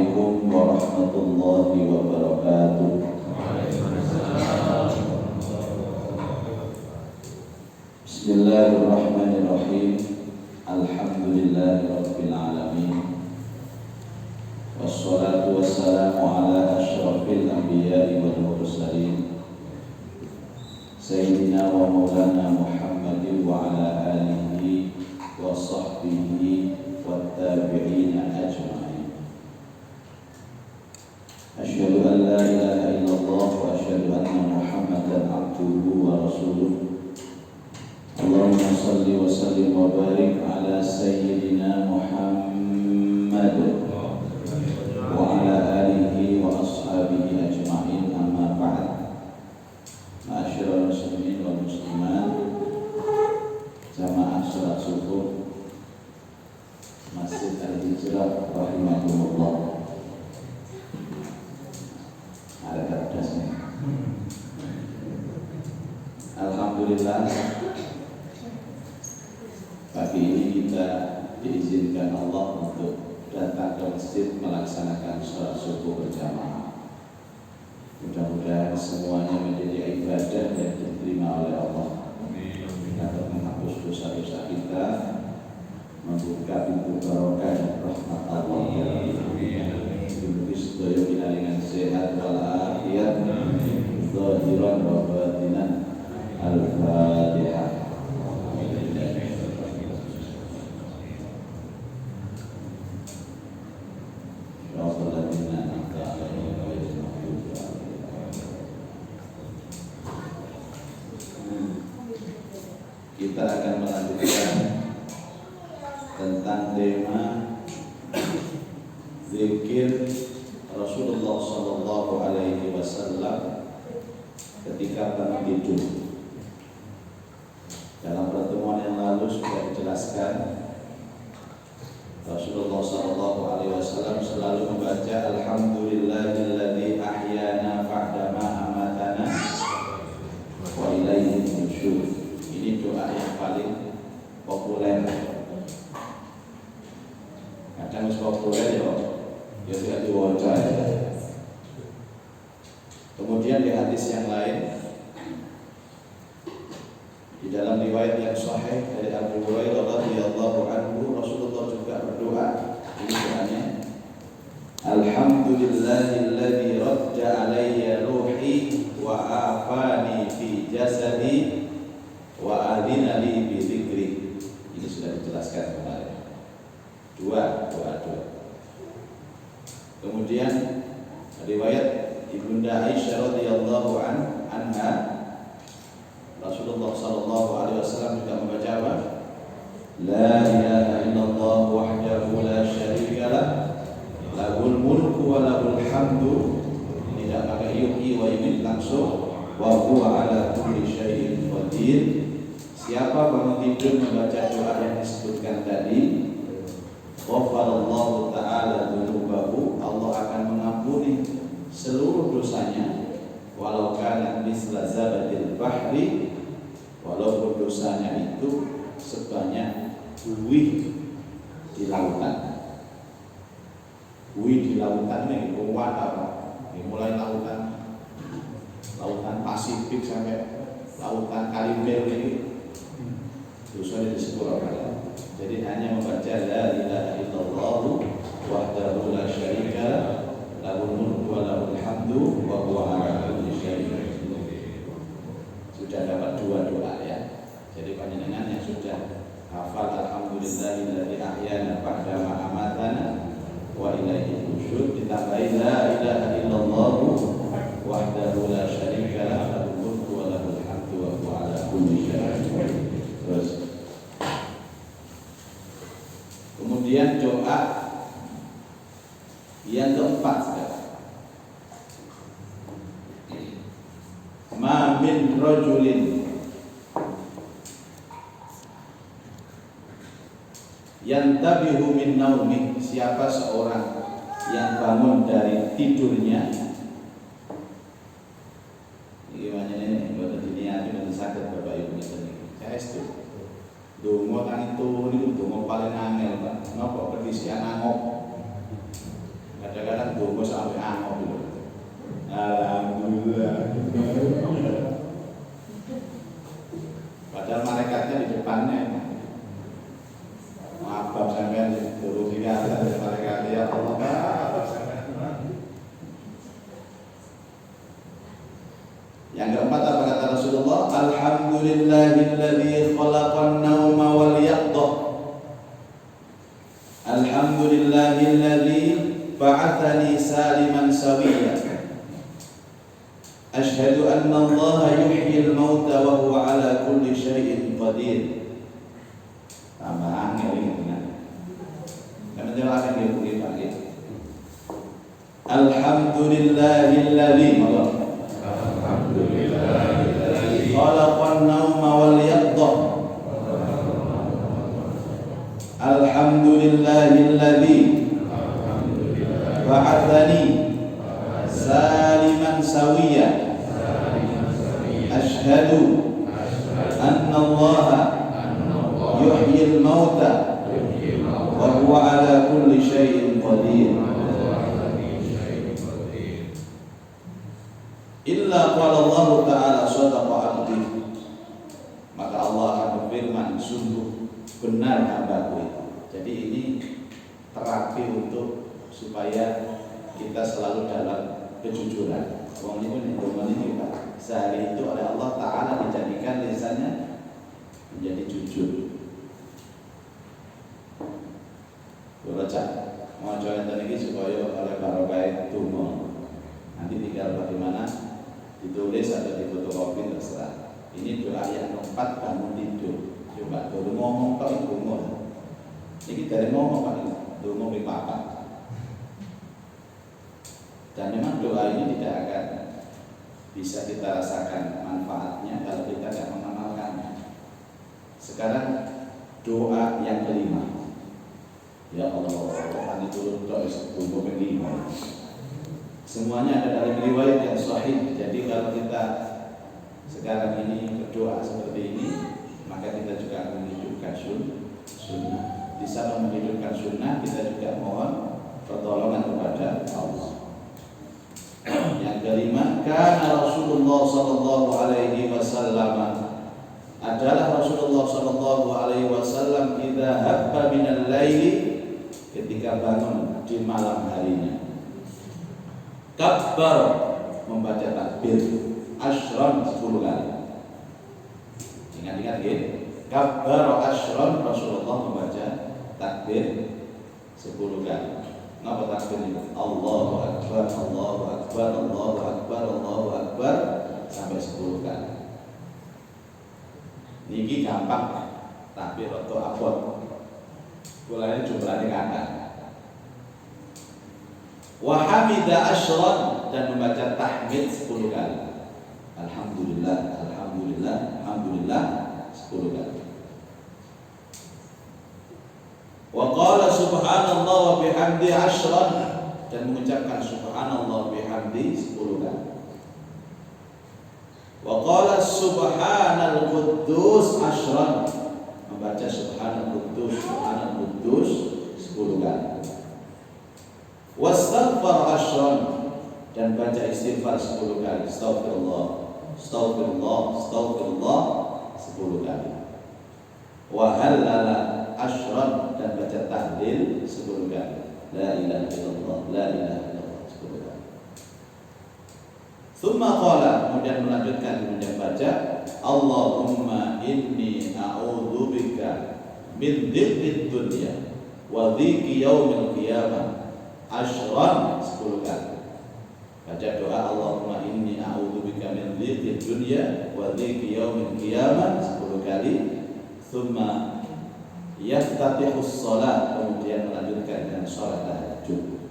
Assalamualaikum warahmatullahi wabarakatuh. Bismillahirrahmanirrahim. Alhamdulillahirabbil alamin. Wassalatu wassalamu ala asyrafil anbiya'i wal mursalin Sayyidina wa maulana Muhammadin wa ala alihi wa sahbihi wa tabi'ina ajma'in. Asyhadu an la ilaha illallah wa asyhadu anna Muhammadan abduhu wa rasuluh. Allahumma salli wa sallim wa barik ala Sayyidina Muhammad wa ala alihi wa ashabihi ajma'in, amma ba'd. Ma'asyiral muslimin wal muslimat, jamaah salat subuh Masjid Al-Hijrah rahimahumullah. Ada kertasnya. Alhamdulillah, pagi ini kita diizinkan Allah untuk datang ke masjid melaksanakan sholat subuh berjamaah. Mudah-mudahan semuanya menjadi ibadah yang diterima oleh Allah, dapat menghapus dosa-dosa kita, membuka pintu barokah dan rahmat Allah. Mugi sedaya pinaringan sehat wal afiat, zahiran wa batinan. Al-Fatihah. Kita akan melanjutkan tentang tema zikir Rasulullah sallallahu alaihi wasallam ketika bangun tidur. Dalam pertemuan yang lalu sudah dijelaskan, Rasulullah sallallahu alaihi wasallam selalu membaca alhamdulillahilladzi ahyana ba'da ma amatana wa ilaihi nusyur. Ini doa yang paling populer. Kadang populer ya tidak diwaca. Kemudian di hadis yang lain, di dalam riwayat yang sahih dari Abu Hurairah radhiyallahu anhu, Rasulullah juga berdoa. Ini doanya, alhamdulillahilladzi radda alayya ruhi wa afani fi jasadi wa adina li bi dzikri. Ini sudah dijelaskan kemarin. Doa. Kemudian riwayat Ibunda Aisyah radhiyallahu anha, Rasulullah sallallahu alaihi wasallam juga membaca apa? La ilaha illallah wahdahu la syarika lah, lahul mulku wa lahul hamdu. Tidak pakai yuhyi wa yumiit, langsung wa huwa ala kulli syai'in qadir. Siapa bangun tidur membaca doa yang disebutkan tadi, ghafarallahu ta'ala dzunubahu, Allah akan mengampuni seluruh dosanya, walau kana misla zabadil bahri, walaupun dosanya itu sebanyak buih di lautan. Buih di lautan ini kuat apa? Mulai lautan Pasifik sampai lautan Karibil ini dosanya disepuluhkan. Jadi hanya membaca la ilaha illallah wahdahu la syarika lah, lahul mulku wa lahul hamdu wa huwa ala kulli syai'in qadir. Sudah dapat dua doa ya. Jadi panjenengan yang sudah hafal alhamdulillahilladzi ahyana ba'da ma amatana wa ilaihi nusyur, ditambahi la ilaha illallah wahdahu la syarika lah, lahul mulku wa lahul hamdu wa huwa ala kulli syai'in qadir. Terus kemudian doa yang keempat, ma min rajulin yantabihu min naumi, siapa seorang yang bangun dari tidurnya. Gimana ini? Buat dunia itu sakit Bapak Ibu ini. Saya itu dongo kan itu dongo paling angel Pak. Napa kedisian angop. Kadang-kadang dongo sampai angop gitu. Alhamdulillah. Padahal malaikatnya di depannya. Maaf sampean turun di atas malaikat ya Allah. Yang keempat apa kata Rasulullah? Alhamdulillahilladzi khalaqan nauma wal yaqdha. Alhamdulillahilladzi ba'athani saliman sawiyya. Ashhadu anna Allah yuhyil mauta wa huwa ala kulli syai'in qadir. Tambahan ini dengan. Karena dia akan diulangi lagi. Alhamdulillahilladzi khalaqan nauma wal yaqdha. Alhamdulillahilladzi ba'athani saliman sawiyya. Ashhadu anna Allah yuhyil mauta wa huwa ala kulli syai'in qadir. Illa qala Allah ta'ala sadaqa 'abdi. Maka Allah akan berfirman, sungguh benar hambaku itu. Jadi ini terapi untuk supaya kita selalu dalam kejujuran. Wong ini Pak. Sehari itu oleh Allah Ta'ala dijadikan lisannya menjadi jujur. Baca mau coba ini supaya oleh barokah donga. Nanti tinggal bagaimana ditulis atau difotokopi terserah. Ini doa yang keempat bangun tidur. Coba dulu ngomong kau itu ngomong. Ini dari ngomong Pak, ngomong di papan. Dan memang doa ini tidak akan bisa kita rasakan manfaatnya kalau kita tidak mengamalkannya. Sekarang doa yang kelima. Ya Allah, kami turun doa untuk kelima. Semuanya ada dari riwayat yang sahih. Jadi kalau kita sekarang ini berdoa seperti ini, maka kita juga akan menghidupkan sunnah. Di saat menghidupkan sunnah, kita juga mohon pertolongan kepada Allah. Yang kelima, karena Rasulullah sallallahu alaihi wasallam adalah Rasulullah sallallahu alaihi wasallam idza habba minal laili, ketika bangun di malam harinya, kabbar, membaca takbir asyran 10 kali. Ingat-ingat ya, kabbar asyran, Rasulullah membaca takbir 10 kali. Ngapa takbir ini? Allahu Akbar, Allahu Akbar, Allahu Akbar, Allahu Akbar sampai 10 kali. Niki gampang takbir atau abot. Kulane jumlahnya kata. Wa hamida asyran, dan membaca tahmid 10 kali. Alhamdulillah, alhamdulillah, alhamdulillah 10 kali. Wa qala subhanallah wa bihamdi asyran, dan mengucapkan subhanallah bihamdi 10 kali. Wa qala subhanal quddus asyran, membaca subhanal quddus 10 kali. Wastaghfar asyran, dan baca istighfar 10 kali. Astaghfirullah, astaghfirullah, astaghfirullah 10 kali. Wa halala asyran, dan baca tahlil 10 kali. La ilaha illallah, la ilaha illallah 10 kali. Tsumma qala, kemudian melanjutkan, kemudian baca Allahumma inni a'udzubika min dhiqid dunya wa dhiqi yaumil qiyamah asyran 10 kali. Baca doa Allahumma inni a'udzubika min dhiqid dunya wa dhiqi yaumil qiyamah 10 kali. Tsumma yaftatihus shalah, kemudian melanjutkan dengan salat tahajud.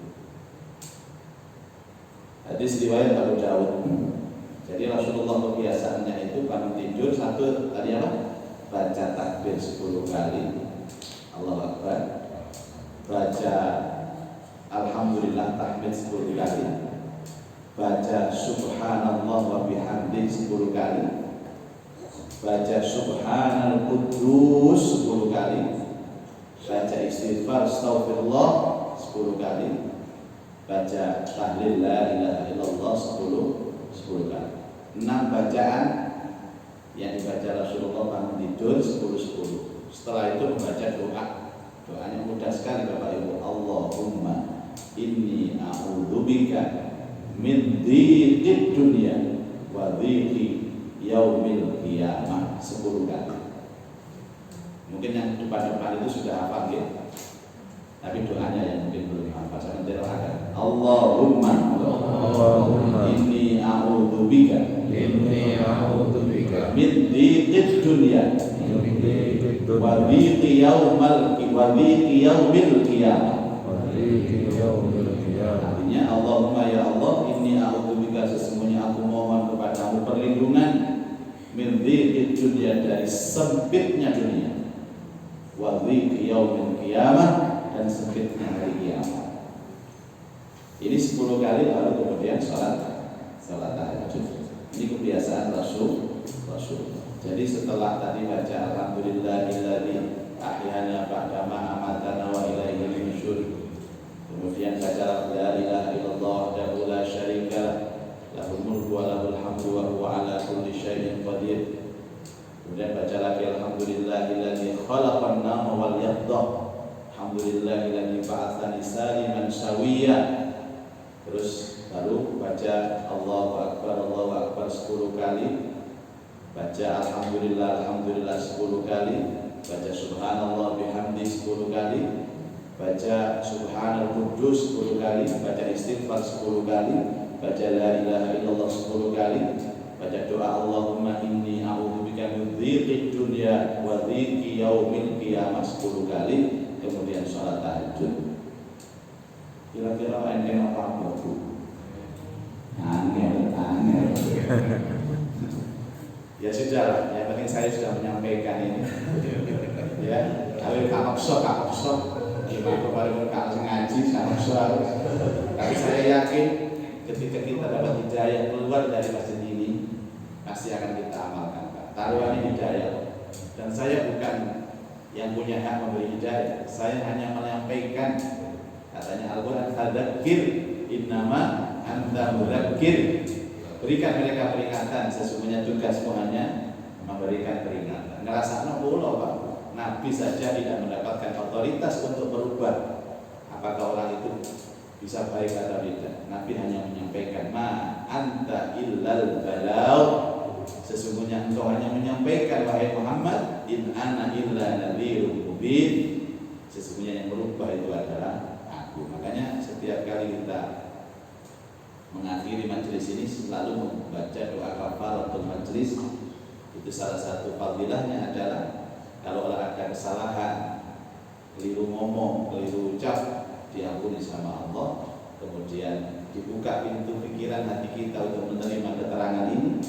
Hadis riwayat Abu Dawud. Jadi Rasulullah kebiasaannya itu bangun tidur satu tadi apa? Baca takbir 10 kali. Allahu Akbar. Baca alhamdulillah tahmid 10 kali. Baca subhanallah wa bihamdi 10 kali. Baca subhanal quddus 10 kali. Baca istighfar astaghfirullah 10 kali. baca tahlil la ilaha illallah 10 kali. 6 bacaan yang dibaca Rasulullah bangun tidur 10. Setelah itu membaca doa. Doanya mudah sekali Bapak Ibu. Allahumma inni a'udzubika min dhiqid dunya wa dhiqi yaumil qiyamah 10 kali. Mungkin yang depan-depan itu sudah hafal ya. Tapi doanya yang mungkin belum hafal. Saya nanti doakan. Allahumma inni a'udzubika min dhiqid dunya wa dhiqi yaumil qiyamah. Artinya Allahumma ya Allah inni a'udzubika, sesungguhnya aku mohon kepadamu perlindungan min dhiqid dunya, dari sempitnya dunia, wa dhiqi yaumil qiyamah, dan sempitnya hari kiamat. Ini 10 kali baru kemudian sholat tahajud. Ini kebiasaan Rasul. Jadi setelah tadi baca alhamdulillahilladzi ahyana ba'da ma amatana wa ilaihi nusyur, kemudian baca la ilaha illallah wahdahu la syarika lahul mulku wa lahul hamdu wa huwa ala kulli syai'in qadir, kemudian baca lagi alhamdulillahilladzi khalaqan nama wal yaqdah, alhamdulillahilladzi ba'atsani saliman sawiyya, terus baru baca Allahu Akbar 10 kali, baca alhamdulillah 10 kali, baca subhanallah bihamdi 10 kali, baca subhanal quddus 10 kali, baca istighfar 10 kali, baca la ilaha illallah 10 kali, baca doa Allahumma inni a'udzubika min dhiqid dunya wa dhiqi yaumil qiyamah 10 kali, kemudian sholat tahajud. Kira-kira enten apa Bu? Angel. Ya sudah, yang penting saya sudah menyampaikan ini. Ya, kalau kapok gimana kemarin kalau ngaji kapok. Tapi saya yakin ketika kita dapat hidayah keluar dari masjid ini, pasti akan kita amalkan. Taruhannya hidayah. Dan saya bukan yang punya hak memberi hidayah. Saya hanya menyampaikan. Katanya Al-Quran, fadzakir innama anta mudzakir. Berikan mereka peringatan, sesungguhnya tugasmu hanya memberikan peringatan. Ngerasakno kula Pak, Nabi saja tidak mendapatkan otoritas untuk merubah apakah orang itu bisa baik atau tidak. Nabi hanya menyampaikan, ma anta illal balagh, sesungguhnya engkau hanya menyampaikan wahai Muhammad, in ana illa nadhirun mubin, sesungguhnya yang merubah itu adalah aku. Makanya setiap kali kita mengakhiri majelis ini selalu membaca doa kafaratul majelis. Itu salah satu fadilahnya adalah kalau ada kesalahan, keliru ngomong, keliru ucap, diampuni sama Allah. Kemudian dibuka pintu pikiran hati kita untuk menerima keterangan ini,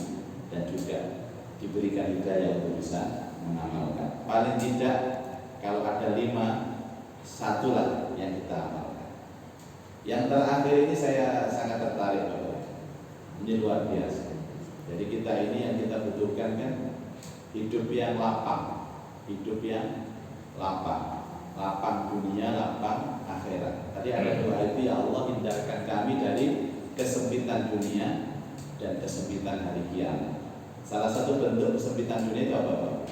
dan juga diberikan hidayah untuk bisa mengamalkan. Paling tidak kalau ada 5, 1 lah yang kita amalkan. Yang terakhir ini saya sangat tertarik Bapak. Ini luar biasa. Jadi kita ini yang kita butuhkan kan hidup yang lapang, lapang dunia, lapang akhirat. Tadi ada doa itu, ya Allah hindarkan kami dari kesempitan dunia dan kesempitan hari kiamat. Salah satu bentuk kesempitan dunia itu apa Bapak?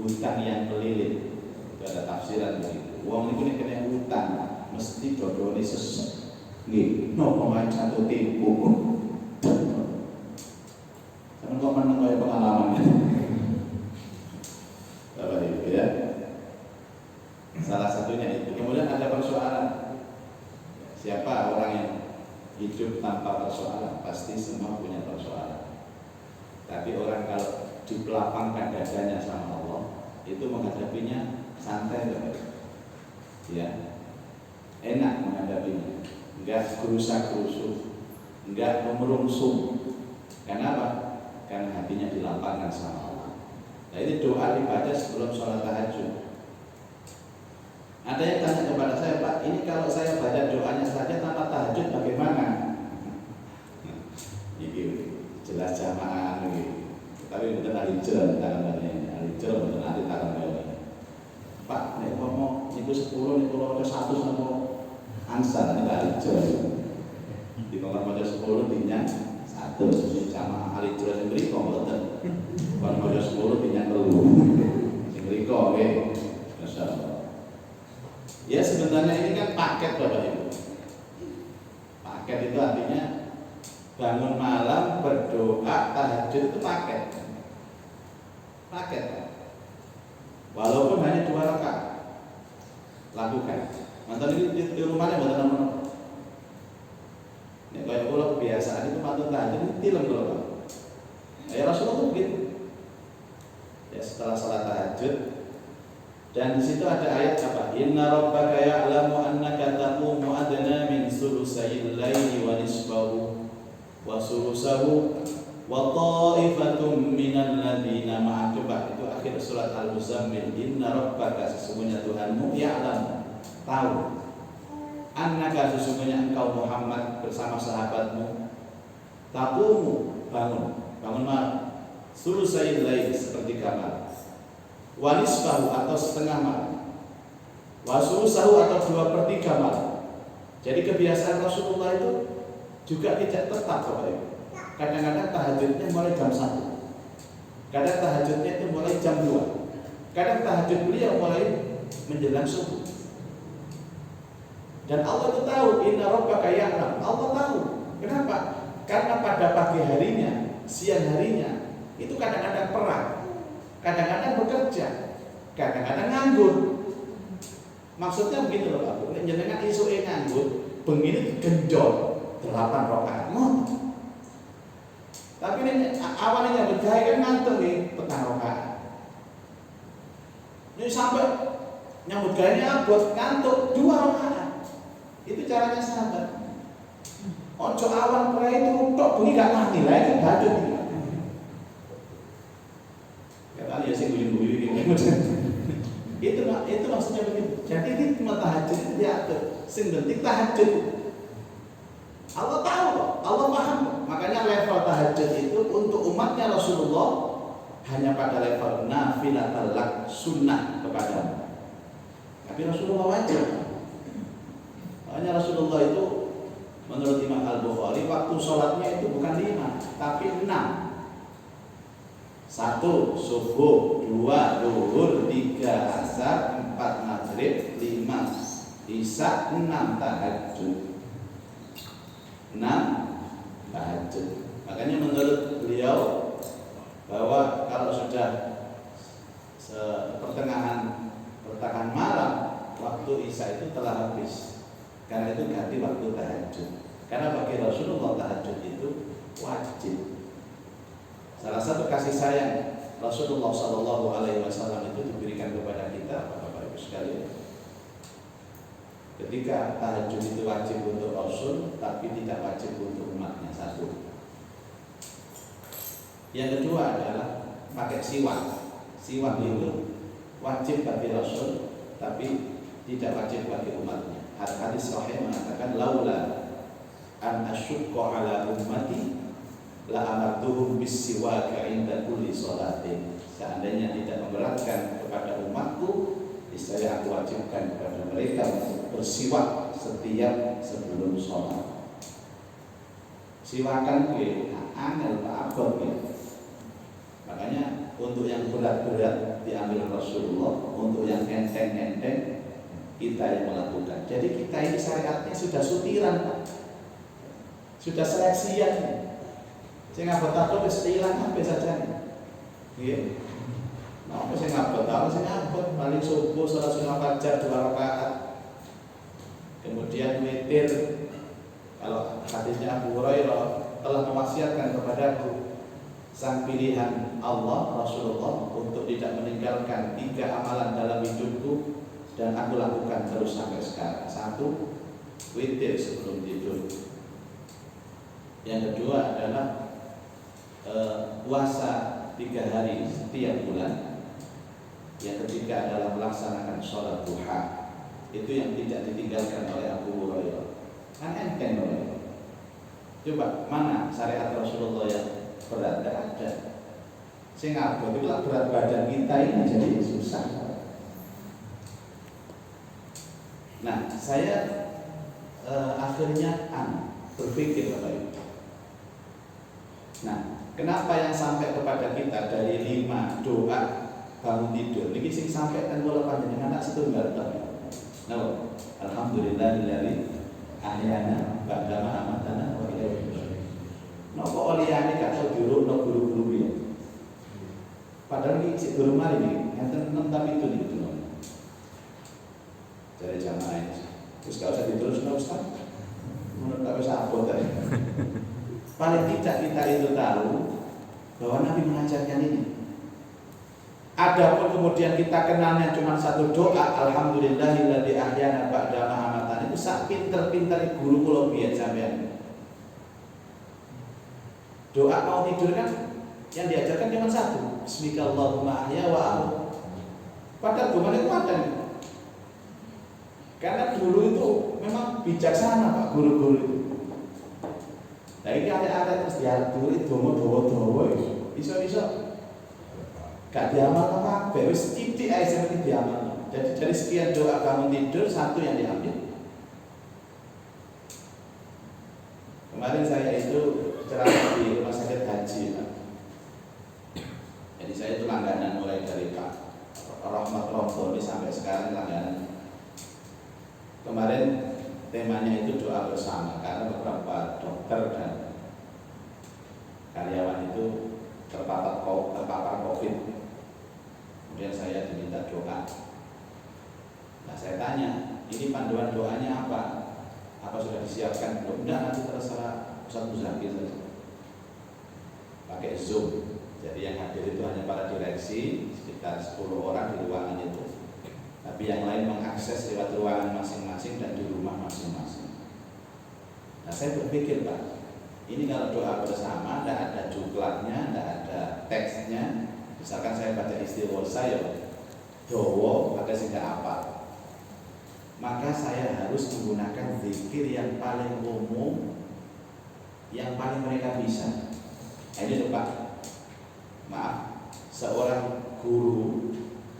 Hutang yang melilit. Itu ada tafsiran begitu. Wong ini kena hutang, mesti dodone sesek. Nggih, napa macam tipu. Sampeyan kok meneng kaya pengalaman. Bapak Ibu ya. Salah satunya itu. Kemudian ada persoalan. Siapa orang yang hidup tanpa persoalan? Pasti semua punya persoalan. Tapi orang kalau dipelapangkan dadanya sama Allah, itu menghadapinya santai Bapak. Ya. Enak menghadapinya, enggak gerusak-gerusuk, enggak memerungsung. Kenapa? Karena hatinya dilapangkan sama Allah. Nah ini doa ibadah sebelum sholat tahajud. Ada yang tanya kepada saya, Pak, ini kalau saya baca doanya saja tanpa tahajud bagaimana? Ini jelas jamaah ini. Tapi betul ahli jel tangannya, ahli jel betul ahli tangannya. Pak, nek ngomong niku 10 niku 100 nopo ansar nek ahli jel. Terus sama ahli terus yang beri komputer. Kalau mau 10 pinjam dulu. Yang beri kok, Masya Allah. Ya sebenarnya ini kan paket Bapak Ibu. Paket itu artinya bangun malam, berdoa, tahajud itu paket. Paket. Walaupun hanya 2 rakaat. Lakukan. Mantan ini di rumahnya buat teman-teman. Nek kaya kula kebiasaan itu pantun tahajud itu tilem kula, Pak. Ya Rasulullah tuh begitu. Ya setelah salat tahajud dan di situ ada ayat apa? Inna rabbaka ya'lamu annaka taqumu adna min sulusayil laili wa nisfahu wa sulusahu wa ta'ifatum minal ladzina ma'aka. Itu akhir surat Al-Muzammil. Inna rabbaka, sesungguhnya Tuhanmu, ya'lamu, tahu, annaka, sesungguhnya engkau Muhammad bersama sahabatmu, taqumu, bangun malam, sulusayil lail, sepertiga malam, wa nisfahu, atau setengah malam, wa sulusahu, atau 2/3 malam. Jadi kebiasaan Rasulullah itu juga tidak tetap, Bapak Ibu. Kadang-kadang tahajudnya mulai jam 1, kadang tahajudnya itu mulai jam 2, kadang tahajud beliau mulai menjelang subuh. Dan Allah itu tahu, inna rabbaka ya'lam, Allah tahu. Kenapa? Karena pada pagi harinya, siang harinya, itu kadang-kadang perang, kadang-kadang bekerja, kadang-kadang nganggur. Maksudnya begitu loh Pak Bu, jenengan isuke nganggur, begini genjot 8 rakaat. Tapi ini awalnya nyambut gawe kan ngantuk nih, 4 rakaat. Ini sampai nyambut gawe abot ngantuk 2 rakaat. Itu caranya sahabat. Ojo awan prai itu tok bengi gak mati lah itu badut iki. Ya kali ya sing guyu-guyu iki. Itu maksudnya begitu. Jadi ritme tahajud itu diatur. Sing penting tahajud. Allah tahu kok, Allah paham kok. Makanya level tahajud itu untuk umatnya Rasulullah hanya pada level nafilatul lak, sunnah kepadamu. Tapi Rasulullah wajib. Makanya Rasulullah itu menurut Imam Al-Bukhari waktu sholatnya itu bukan 5 tapi 6. 1 subuh, 2 zuhur, 3 asar, 4 maghrib, 5 isya, 6 tahajud. 6 tahajud. Makanya menurut beliau bahwa kalau sudah pertengahan malam waktu isya itu telah habis. Karena itu ganti waktu tahajud. Karena bagi Rasulullah tahajud itu wajib. Salah satu kasih sayang Rasulullah SAW itu diberikan kepada kita, Bapak Ibu sekalian. Ketika tahajud itu wajib untuk Rasul, tapi tidak wajib untuk umatnya. 1. Yang kedua adalah pakai siwak. Siwak itu wajib bagi Rasul, tapi tidak wajib bagi umatnya. Hadis sahih mengatakan laula an asyqa ala ummati la amartuhum bis-siwak 'inda kulli sholatin. Seandainya tidak memberatkan kepada umatku, niscaya aku wajibkan kepada mereka untuk bersiwak setiap sebelum sholat. Siwakan kuwi angel Pak abot ya. Makanya untuk yang berat-berat diambil Rasulullah, untuk yang enteng-enteng kita yang melakukan. Jadi kita ini syariatnya sudah sutiran Pak. Sudah seleksian. Saya ngabot tahu istilah apa saja nih. Iya. Nah, apa saya ngabot tahu saya ngabot paling subuh salat sunat fajar 2 rakaat. Kemudian witir. Kalau hadisnya Abu Hurairah telah mewasiatkan kepadaku sang pilihan Allah Rasulullah untuk tidak meninggalkan 3 amalan dalam hidupku. Dan aku lakukan terus sampai sekarang. 1, witir sebelum tidur. Yang kedua adalah puasa 3 hari setiap bulan. Yang ketiga adalah melaksanakan sholat duha. Itu yang tidak ditinggalkan oleh Abu Hurairah. Kan enteng oleh. Coba mana syariat Rasulullah yang berat? Tidak ada. Sehingga berat badan kita ini jadi susah. Nah, saya akhirnya berpikir Bapak Ibu, Nah, kenapa yang sampai kepada kita dari 5 doa bangun tidur niki sing sampai kan kula panjenengan tak setunggal tok. Napa? Alhamdulillahilladzi ahyana ba'da ma amatana wa ilaihi nusyur. Napa olehane gak tau diurutno guru-guru piye. Padahal iki sik guru mari niki, enten 6 tapi itu nih dulu. Dari jamaah ini. Terus gak usah diterusno Ustaz. Menurut tak usah abot tadi. Paling tidak kita itu tahu bahwa Nabi mengajarkan ini. Adapun kemudian kita kenalnya cuma satu doa, alhamdulillahilladzi ahyana ba'da ma amatana, itu sak pinter-pinter guru kula biyen sampean. Doa mau tidur kan yang diajarkan cuma satu, bismikallahumma ahya wa amut. Padahal doa itu ada. Karena dulu itu memang bijaksana Pak guru-guru itu. Nah ini ada terus diatur itu doa-doa iso-iso gak diamal apa-apa, wis titik aja seperti diamal. Jadi dari sekian doa bangun tidur, satu yang diambil. Kemarin saya itu ceramah di rumah sakit haji, Pak. Jadi saya itu langganan mulai dari Pak Rahmat Romboni sampai sekarang langganan. Kemarin temanya itu doa bersama karena beberapa dokter dan karyawan itu terpapar COVID. Kemudian saya diminta doa. Nah saya tanya, ini panduan doanya apa? Apa sudah disiapkan? Belum, enggak, nanti terserah Ustaz Muzakir saja. Pakai Zoom. Jadi yang hadir itu hanya para direksi, sekitar 10 orang di ruangan itu. Tapi yang lain mengakses lewat ruangan masing-masing dan di rumah masing-masing. Nah saya berpikir Pak, ini kalau doa bersama, tidak ada jumlahnya, tidak ada teksnya. Misalkan saya baca istighosa ya doa pada sehingga apa, maka saya harus menggunakan zikir yang paling umum, yang paling mereka bisa. Nah, ini tuh Pak, maaf, seorang guru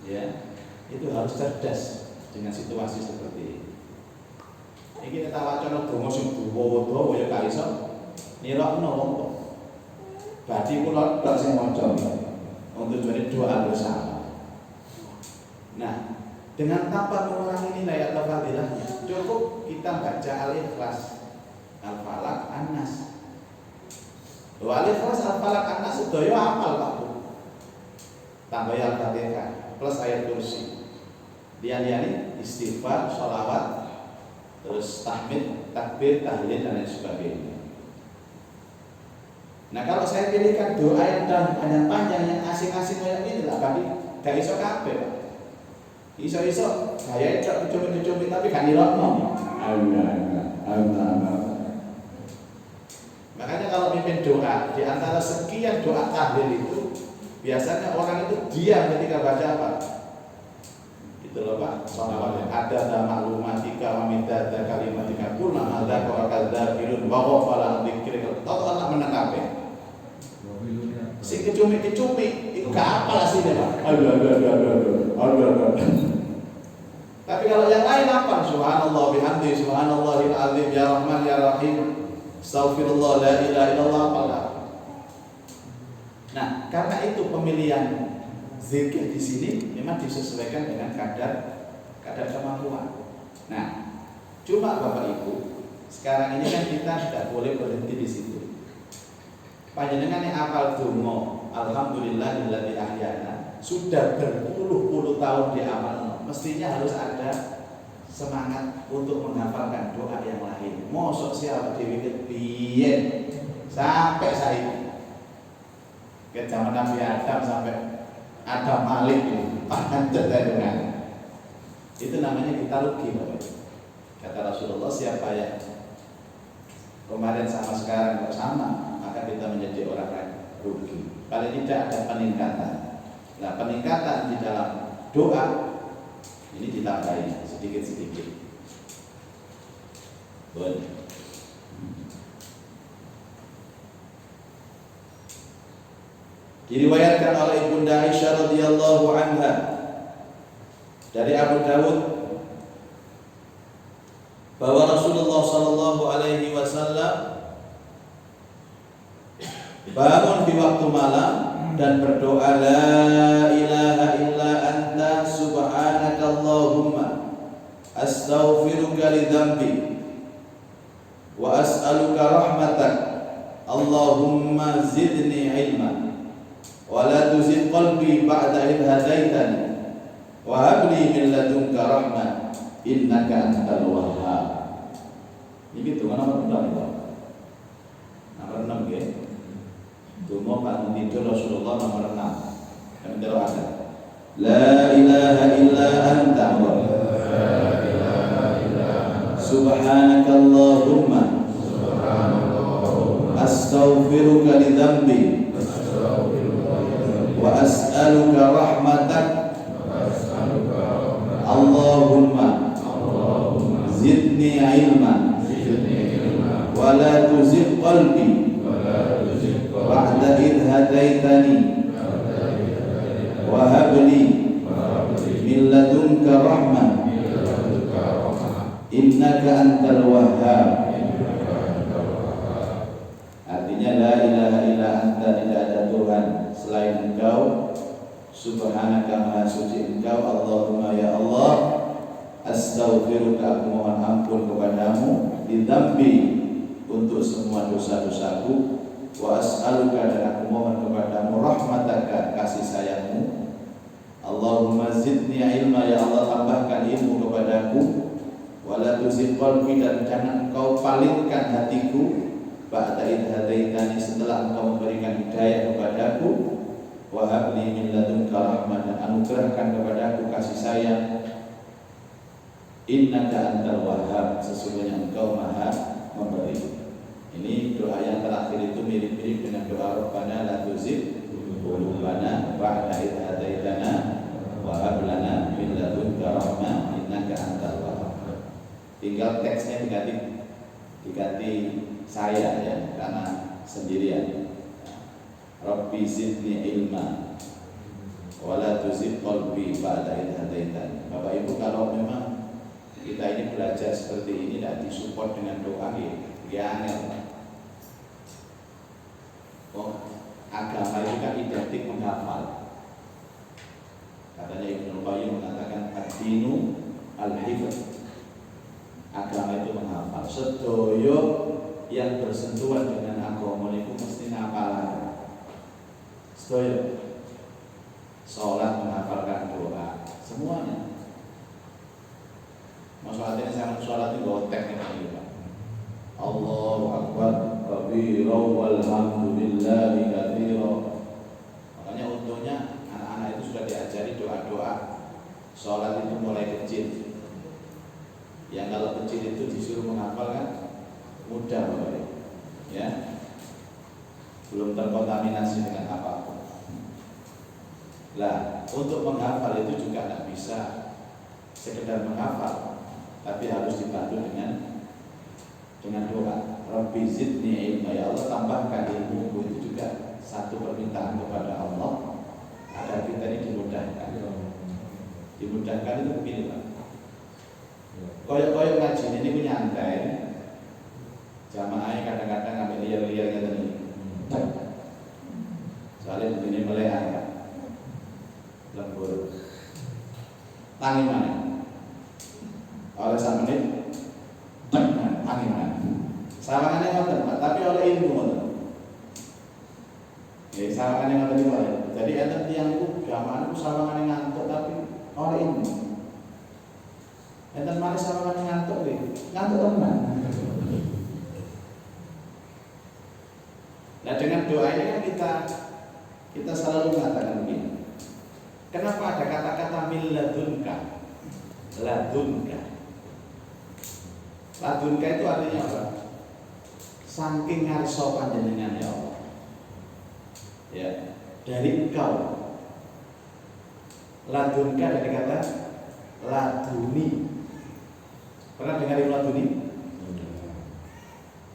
ya itu harus cerdas dengan situasi seperti ini. Ini kita wacana donga sing dawa-dawa ya gak iso nirokno wong kok. Badhe kula tok sing maca. Untuk jadi doa bersama. Nah, dengan tanpa mengurangi nilai atau fadilahnya, cukup kita baca Al-Ikhlas, Al-Falaq, An-Nas. Al-Ikhlas, Al-Falaq, An-Nas sedaya hafal Pak Bu. Tambah Al-Fatihah plus ayat kursi. Liyane istighfar, sholawat, terus tahmid, takbir, tahlil dan lain sebagainya. Nah kalau saya pilihkan doa yang panjang yang asing-asing kayak ini lah, bagi gak iso kabeh. Iso-iso saya itu cumi-cumi tapi gak nirokno. Makanya kalau mimpin doa, di antara sekian doa tahlil itu biasanya orang itu diam ketika baca apa? Itu loh Pak, sholawatnya ada maklumatika wa midada kalimatika kulna madza qadakirun wa qala dzikrika. Tahu anak menangkape. Si kecumi-kecumi itu gak apa sih Pak. Aduh. Tapi kalau yang lain apa? Subhanallah bihamdi, subhanallahil azim, ya rahman ya rahim, astaghfirullah la ilaha illallah apalah. Nah, karena itu pemilihan zikir di sini memang disesuaikan dengan kadar kemampuan. Nah, cuma Bapak Ibu, sekarang ini kan kita tidak boleh berhenti di situ. Panjenengan yang hafal donga alhamdulillahilladzi ahyana sudah berpuluh-puluh tahun diamalno, mestinya harus ada semangat untuk menghafalkan doa yang lain. Mosok siapa diwikit biyen sampai saiki. Ke zaman Nabi Adam sampai Adam Malik itu pancet dengan itu namanya kita rugi Bapak. Kata Rasulullah, siapa yang kemarin sama sekarang kok sama, maka kita menjadi orang yang rugi. Paling tidak ada peningkatan. Nah, peningkatan di dalam doa ini ditambahi sedikit-sedikit. Boleh. Diriwayatkan oleh Ibunda Aisyah radhiyallahu anha dari Abu Dawud bahwa Rasulullah sallallahu alaihi wasallam bangun di waktu malam dan berdoa la ilaha illa anta subhanakallahumma astaghfiruka li dzambi wa as'aluka rahmatak Allahumma zidni ilma wa la tuzigh qalbi ba'da idh hadaitani wa hab li min ladunka rahmah innaka antal wahhab. Iki donga nomor berapa? Nomor 6 nggih. Donga bangun tidur Rasulullah nomor 6. Kami terangkan. La ilaha illa anta subhanakallahumma astaghfiruka li dzambi wa as'aluka rahmatak Allahumma zidni ilma wa la tuzigh qalbi ba'da idh hadaitani wa hab li min ladunka rahmah innaka antal wahhab. Artinya la ilaha illa anta, tidak ada Tuhan selain Engkau, subhanaka maha suci Engkau, Allahumma ya Allah, astaghfiruka, aku mohon ampun kepadamu, lidzambi, untuk semua dosa-dosaku, wa as'aluka, dan aku mohon kepadamu rahmataka, kasih sayangmu, Allahumma zidni ilma, ya Allah tambahkan ilmu kepadaku, wa la tuzigh qalbi, dan jangan engkau palingkan hatiku, ba'da idh hadaitani, setelah engkau memberikan hidayah kepadaku, wa hab li min ladunka rahmah, dan anugerahkan kepadaku kasih sayang, innaka antal wahhab, sesungguhnya engkau maha memberi. Ini doa yang terakhir itu mirip-mirip dengan doa Rabbana la tuzigh qulubana ba'da idh hadaitana wa hab lana min ladunka rahmah innaka antal wahhab. Tinggal teksnya diganti saya ya, karena sendirian. Rabbi zidni ilma wa la tuzigh qalbi ba'da idh hadaitani. Bapak Ibu, kalau memang kita ini belajar seperti ini tidak disupport dengan doa ya angel. Agama itu kan identik menghafal. Katanya Ibnu Qayyim mengatakan ad-dinu al-hifz. Agama itu menghafal. Sedoyo yang bersentuhan dengan agama itu mesti ngapalan. Sedoyo. Sholat menghafalkan doa, semuanya. Masalahnya saya sholat itu bawa teknik ini Pak. Allahu Akbar kabira walhamdulillahi katsira. Makanya untungnya anak-anak itu sudah diajari doa-doa sholat itu mulai kecil. Yang kalau kecil itu disuruh menghafal kan mudah Bapak ya. Belum terkontaminasi dengan apapun. Lah, untuk menghafal itu juga tidak bisa sekedar menghafal, tapi harus dibantu dengan doa. Rabbi zidni ilma, ya Allah tambahkan ilmu. Itu juga satu permintaan kepada Allah agar kita ini dimudahkan. Dimudahkan itu begini Pak. Koyok-koyok ngaji ini punya nyantai. Jamaahnya kadang-kadang ambil liar-liar gitu nih. Soalnya begini melehan Pak. Lembur. Tangi mana? Oleh 1 menit tangi mana? Sawangannya ngoten Pak, tapi oleh ilmu ngoten. Ya, sawangannya ngoten iki Pak. Jadi enten tiyang iku jamaah iku sawangannya ngantuk tapi oleh ilmu. Enten mari sawangannya ngantuk nggih. Ngantuk tenan. Nah, dengan doa ini kan kita selalu mengatakan begini. Kenapa ada kata-kata min ladunka? Ladunka. Ladunka itu artinya apa? Saking ngarsa panjenengan ya Allah. Ya, dari engkau. Ladunka dari kata laduni. Pernah dengar ilmu laduni?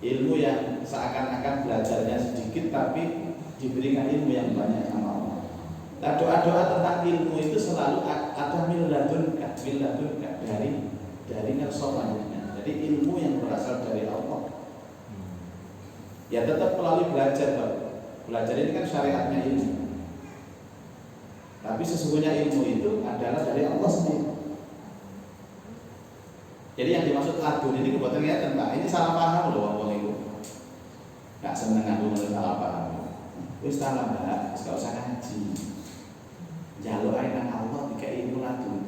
Ilmu yang seakan-akan belajarnya sedikit tapi diberikan ilmu yang banyak sama Allah. Nah, doa-doa tentang ilmu itu selalu ada min ladunka dari ngerso panjenengan. Jadi ilmu yang berasal dari Allah. Ya tetap melalui belajar Pak. Belajar ini kan syariatnya ilmu. Tapi sesungguhnya ilmu itu adalah dari Allah sendiri. Jadi yang dimaksud ladun ini kebuatan kelihatan Pak. Ini salah paham loh orang itu. Gak seneng aku salah paham. Wis salah Mbak, gak usah ngaji. Jaluk ae nang Allah dikai ilmu ladun.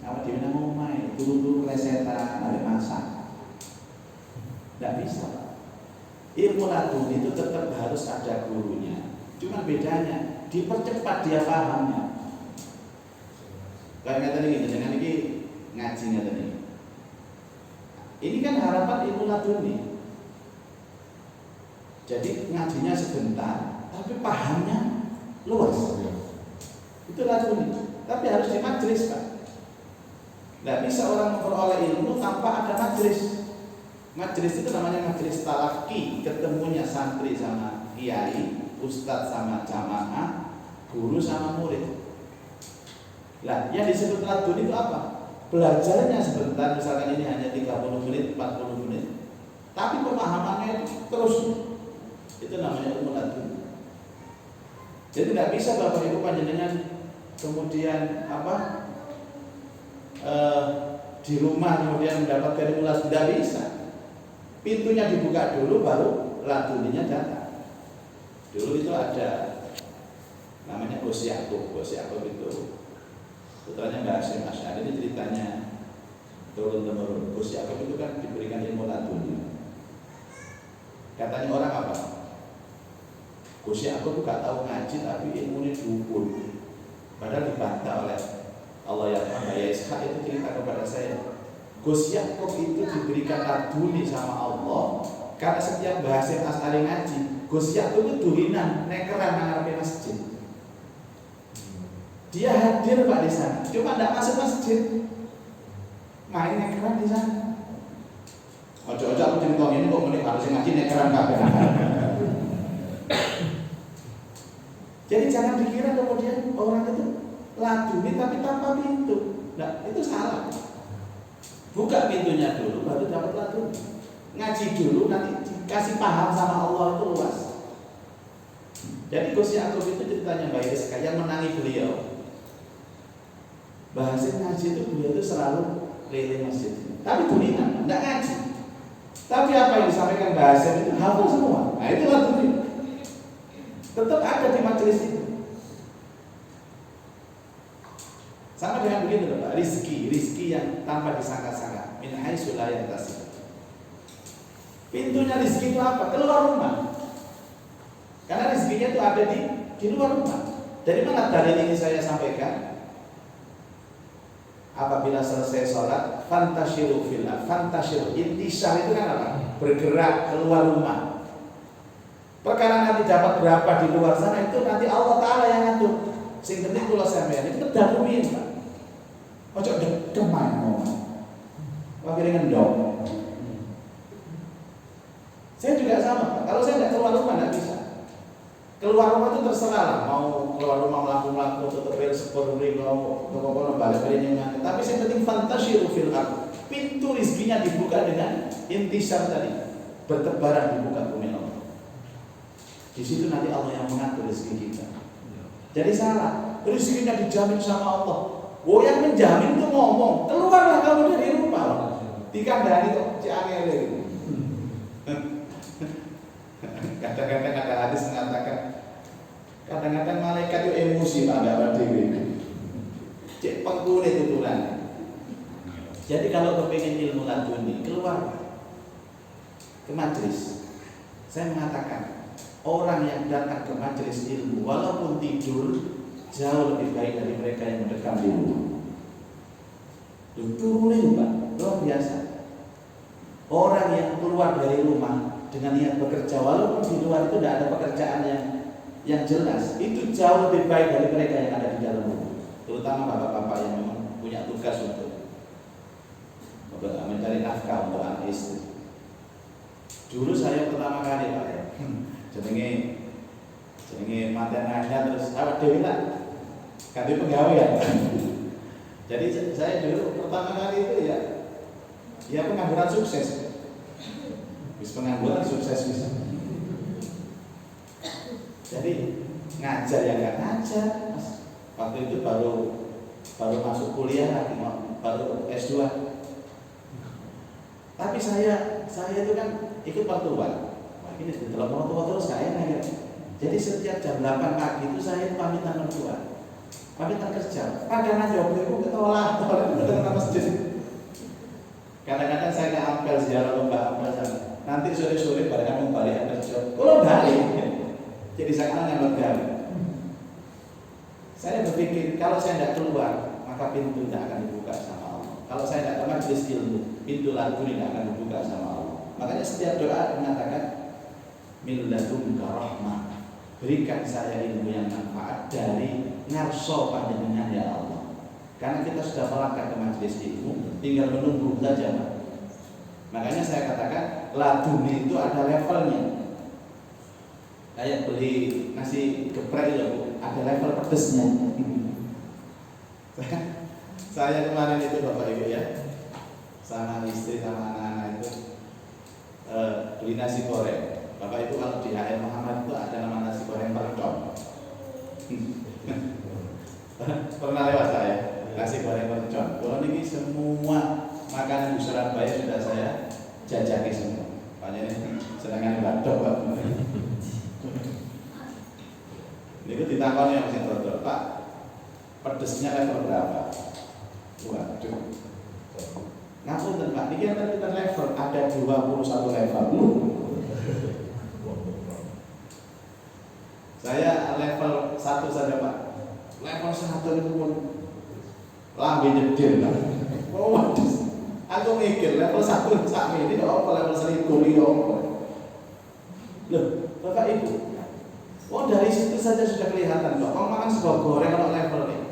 Apa dhewe nang omahe turu-turu klesetan arep masak. Gak bisa. Ilmu ladun itu tetap harus ada gurunya. Cuma bedanya dipercepat dia pahamnya. Kayak ngeten iki, dengan iki ngaji ngeten iki. Ini kan harapan ilmu laduni. Jadi ngajinya sebentar, tapi pahamnya luas. Itu laduni. Tapi harus di majelis Pak. Tidak bisa orang memperoleh ilmu tanpa ada majelis. Majelis itu namanya majelis talaki, ketemunya santri sama kiai, ustadz sama jamaah, guru sama murid. Nah, yang disebut ladun itu apa? Belajarnya sebentar, misalkan ini hanya 30 menit, 40 menit. Tapi pemahamannya terus. Itu namanya ilmu ladun. Jadi tidak bisa Bapak Ibu panjenengan kemudian di rumah kemudian mendapatkan ilmu ladun, tidak bisa. Pintunya dibuka dulu baru laduninya datang. Dulu itu ada namanya Gus Yakub. Gus Yakub itu putranya Mbak Hasyim Asy'ari. Ini ceritanya turun temurun. Gus Yakub itu kan diberikan ilmu laduni. Katanya orang apa? Gus Yakub itu gak tahu ngaji tapi ilmunya dukun. Padahal dibantah oleh Allah ya Mbak Ishaq itu cerita kepada saya. Gus Yakub itu diberikan laduni sama Allah karena setiap bahasa Asy'ari ngaji, Gus Yakub itu duhinan, nekeran ngarepe masjid. Dia hadir Pak di sana, cuma tidak masuk masjid, main nekeran di sana. Ojo-ojo aku cerita ini kok menit harus ngaji nekeran kabeh. Jadi jangan dikira kemudian orang itu laduni tapi tanpa pintu. Nah, itu salah. Buka pintunya dulu baru dapat laduni. Ngaji dulu nanti dikasih paham sama Allah itu luas. Jadi Gus Yakub itu ceritanya Mbak Iris yang menangi beliau. Bahasa ngaji itu beliau itu selalu keliling masjid. Tapi dunia tidak ngaji. Tapi apa yang disampaikan bahasa itu hafal semua. Nah itu laduni. Tetap ada di majelis itu. Sama dengan begitu Pak, rizki yang tanpa disangka-sangka, min haitsu la yahtasib. Pintunya rizki itu apa? Keluar rumah. Karena rizkinya itu ada di luar rumah. Dari mana dalil ini saya sampaikan? Apabila selesai sholat, fantashiru fil ardh. Fantashiru, intisar itu kan apa? Bergerak keluar rumah. Perkara nanti dapat berapa di luar sana itu nanti Allah Ta'ala yang ngatur. Sing penting kula sampeyan itu kedaluin Pak. Ojo dekeman ngomong. Wae ngendong. Saya juga sama. Kalau saya tidak keluar rumah tidak bisa. Keluar rumah itu terserah lah. Mau keluar rumah melaku-melaku, tutup bel sepuluh mau ke balik berenyengan. Tapi saya penting fantasyiru fil ardh. Pintu rizkinya dibuka dengan intisar tadi, bertebaran dibuka bumi Allah. Di situ nanti Allah yang mengatur rezeki kita. Jadi salah. Rezekinya dijamin sama Allah. Oh yang menjamin itu ngomong, keluarlah kamu dari rumah. Dikandani kok ciangele gitu. Kadang-kadang ada hadis mengatakan, kadang-kadang malaikat itu emosi Pak enggak dewe. Cek pengkune tutulan. Jadi kalau kepingin ilmu laduni keluar ke majelis. Saya mengatakan orang yang datang ke majelis ilmu walaupun tidur jauh lebih baik dari mereka yang mendekam di rumah. Turunin Pak, luar biasa. Orang yang keluar dari rumah dengan niat bekerja walaupun di luar itu tidak ada pekerjaan yang jelas, itu jauh lebih baik dari mereka yang ada di dalam rumah. Terutama bapak-bapak yang memang punya tugas untuk mencari nafkah untuk anak istri. Dulu saya pertama kali Pak ya, jenenge mantan aja terus awak dhewe lah ganti pegawai. Jadi saya dulu pertama kali itu ya pengangguran sukses. Bis pengangguran sukses bisa. Jadi ngajar ya nggak ngajar. Waktu itu baru masuk kuliah lagi, baru S2. Tapi saya itu kan ikut pertuan. Wah, ini di telepon tua terus saya nanya. Jadi setiap jam 8 pagi itu saya pamitan mertua, pamitan kerja. Padahal jawab itu ketolak ke masjid. Kadang-kadang saya nggak apel ziarah lomba apel sana. Nanti sore-sore barengan mau balik kerja. Kalau balik, jadi saya nggak balik. Saya berpikir kalau saya tidak keluar, maka pintu tidak akan dibuka sama Allah. Kalau saya tidak ke majelis ilmu, pintu laduni tidak akan dibuka sama Allah. Makanya setiap doa mengatakan min ladunka rahmah. Berikan saya ilmu yang manfaat dari ngarso panjenengan ya Allah. Karena kita sudah melangkah ke majelis ilmu, tinggal menunggu saja. Makanya saya katakan laduni itu ada levelnya. Kayak beli nasi geprek itu ada level pedesnya. Saya kemarin itu Bapak Ibu ya, sama istri sama anak-anak itu beli nasi goreng. Bapak Ibu kalau di HM Muhammad itu ada nama nasi goreng mercon. Pernah lewat saya nasi goreng mercon. Kalau ini semua makanan di Surabaya sudah saya jajaki semua. Makanya ini senangan batok Pak. Ini ditakoni yang masih dodol, Pak. Pedesnya level berapa? Waduh. Ngapunten Pak, ini kan kita level ada 21 level. Saya level 1 saja Pak. Level 1 itu pun lambe jedil Pak. Oh waduh. Aku mikir level 1 sak ini apa level 1000 liyo. Loh, Bapak Ibu. Oh dari situ saja sudah kelihatan Pak. Kalau makan sego goreng kalau level ini.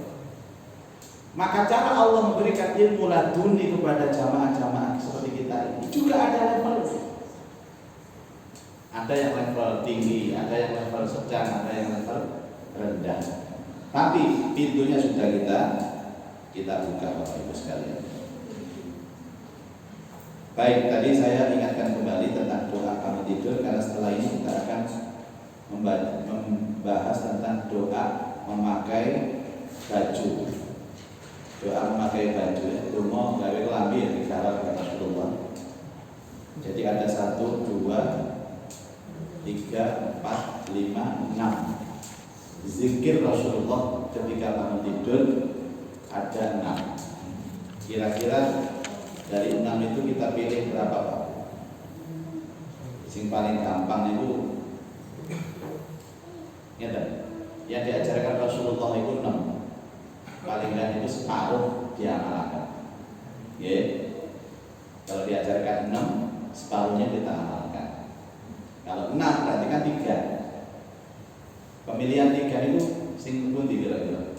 Maka cara Allah memberikan ilmu laduni kepada jamaah-jamaah seperti kita ini juga ada level. Ada yang level tinggi, ada yang level sedang, ada yang level rendah. Tapi pintunya sudah kita buka Bapak Ibu sekalian. Baik, tadi saya ingatkan kembali tentang doa kamu tidur karena setelah ini kita akan membahas tentang doa memakai baju. Doa memakai baju itu mau gawe kelambi yang digarap kata Rasulullah. Jadi ada 1, 2, 3, 4, 5, 6 zikir Rasulullah ketika kamu tidur ada 6. Kira-kira dari 6 itu kita pilih berapa Pak? Yang paling gampang itu ya, yang diajarkan Rasulullah itu 6. Paling rendah itu separuh diamalkan. Ya. Kalau diajarkan 6, separuhnya kita amalkan. Kalau 6 berarti kan 3. Pemilihan 3 itu sing pundi kira-kira?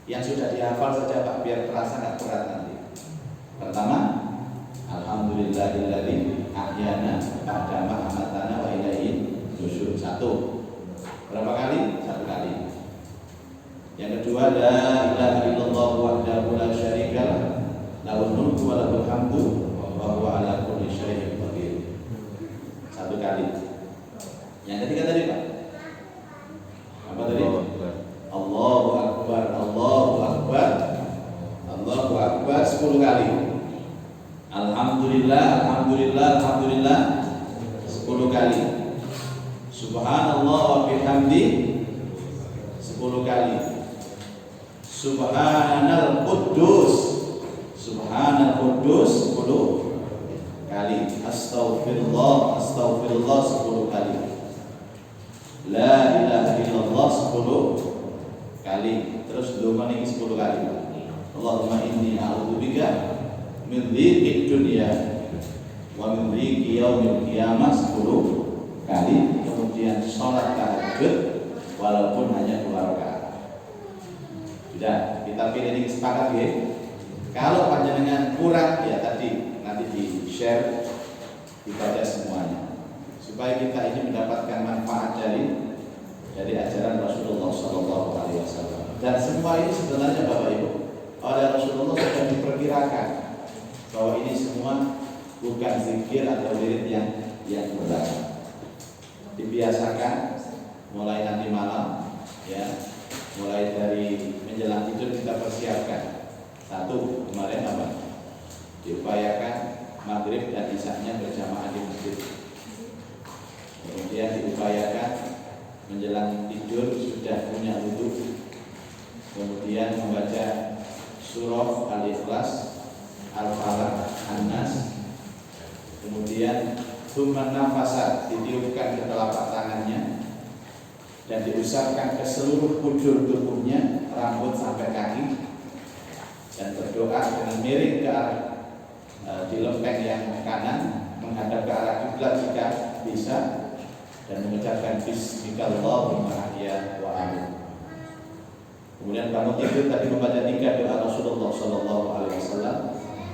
Yang sudah dihafal saja Pak biar terasa nggak berat nanti. Pertama, alhamdulillahilladzi ahyana ba'da ma amatana wa ilaihi nusyur. 1. Berapa kali? 1 kali. Yang kedua, la ilaha illallah wahdahu la syarikalah lahul mulku wa lahul hamdu wa huwa ala kulli syai'in qadir. 1 kali. Yang ketiga tadi Pak, apa tadi? Allahu akbar, Allahu akbar, Allahu akbar 10 kali. Alhamdulillah, alhamdulillah, alhamdulillah 10 kali. Subhanallah wa bihamdi 10 kali. Subhanal Quddus, Subhanal Quddus 10 kali. Astaghfirullah, astaghfirullah 10 kali. La ilaha illallah 10 kali. Terus doa ini 10 kali. Allahumma inni a'udzubika min dhiqid dunya wa min dhiqi yaumil qiyamah 10 kali. Kemudian sholat tahajud walaupun hanya 2 rakaat. Sudah, kita pilih ini sepakat ya. Kalau panjenengan kurang ya tadi nanti di-share, dibaca semuanya supaya kita ini mendapatkan manfaat dari ajaran Rasulullah SAW. Dan semua ini sebenarnya Bapak Ibu oleh Rasulullah sudah diperkirakan bahwa ini semua bukan zikir atau wirid yang berat. Dibiasakan mulai nanti malam, ya, mulai dari menjelang tidur kita persiapkan. Satu, kemarin apa? Diupayakan maghrib dan isya-nya berjamaah di masjid. Kemudian diupayakan menjelang tidur sudah punya wudu. Kemudian membaca surah Al-Ikhlas, Al-Falaq, An-Nas. Kemudian thumma nafasa, ditiupkan ke telapak tangannya dan diusapkan ke seluruh kujur tubuhnya, rambut sampai kaki, dan berdoa dengan miring ke arah di lempeng yang kanan menghadap ke arah kiblat jika bisa, dan mengucapkan bismillahirrahmanirrahim wa amin. Kemudian bangun tidur tadi membaca 3 doa Rasulullah Sallallahu Alaihi Wasallam,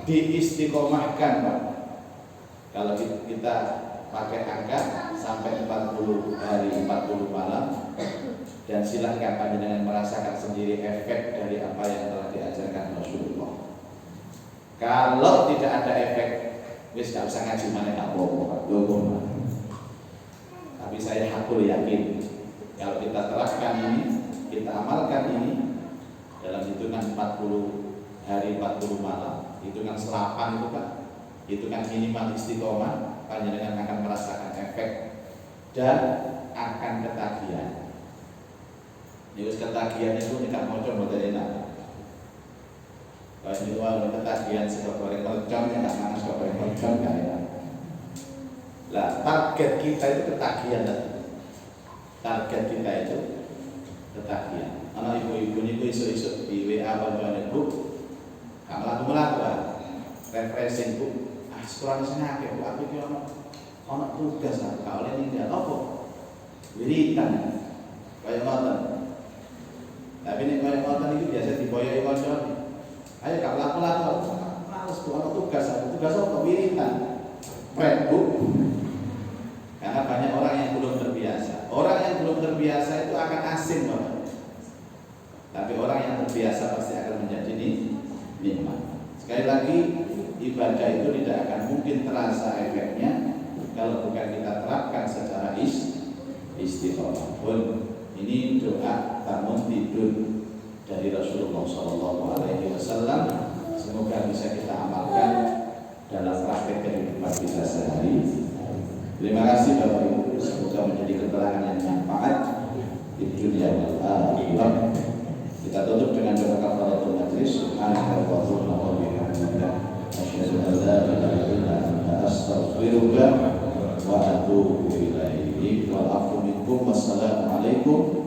diistiqomahkan, Pak. Kalau kita pakai angka sampai 40 hari 40 malam, dan silahkan panjenengan merasakan sendiri efek dari apa yang telah diajarkan Rasulullah. Kalau tidak ada efek, wis gak usah ngaji mana apa-apa, tapi saya hakul yakin kalau kita terapkan ini, kita amalkan ini dalam hitungan 40 hari 40 malam, hitungan selapan itu Pak, hitungan minimal istiqomah, panjenengan akan merasakan efek dan akan ketagihan. Ini ketagihan itu tidak mau coba dari enak. Kalau ini kalau ketagihan seperti goreng mercon, ya nggak panas kok goreng mercon kan enak. Lah target kita itu ketagihan tadi. Target kita itu ketagihan. Anak ibu-ibu ini isu-isu di WA bantuan ibu, kamu laku refreshing bu. Sekolah di sini akeh bu, aku kira ono tugas lah. Kalau ini dia apa? Wiritan, kayak ngoten. Tapi ini kayak ngoten itu biasa diboyoi kanca. Ayo kak laku-laku, males bu, ono tugas apa? Wiritan, pret bu. Karena banyak orang yang belum terbiasa. Orang yang belum terbiasa itu akan asing banget. Tapi orang yang terbiasa pasti akan menjadi nikmat. Sekali lagi, ibadah itu tidak akan mungkin terasa efeknya kalau bukan kita terapkan secara istiqomah. Pun ini doa bangun tidur dari Rasulullah Sallallahu Alaihi Wasallam. Semoga bisa kita amalkan dalam praktek kehidupan kita sehari. Terima kasih Bapak Ibu. Semoga menjadi keterangan yang manfaat di dunia dan akhirat. Kita tutup dengan doa kafaratul majlis. Subhanallah wa bihamdika, asyhadu an la ilaha illa anta, astaghfiruka wa atubu ilaik. Wal afu minkum. Wassalamu alaikum